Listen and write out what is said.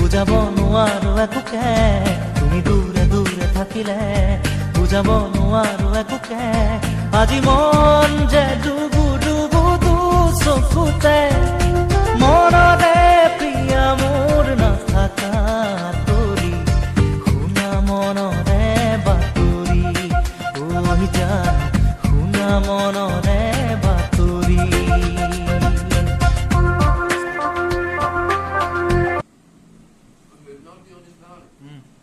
বুজাব নোৱাৰো একোকে তুমি দূৰে দূৰে থাকিলে বুজাব নোৱাৰো একোকে আজি মন যে ডুবু ডুবু দু চকুতে মনতে প্ৰিয়া মোৰ নাথাকা তৰি শুনা মনৰে বাতৰি ঐ জান শুনা মনৰে বাতৰি Melodie on this Laden.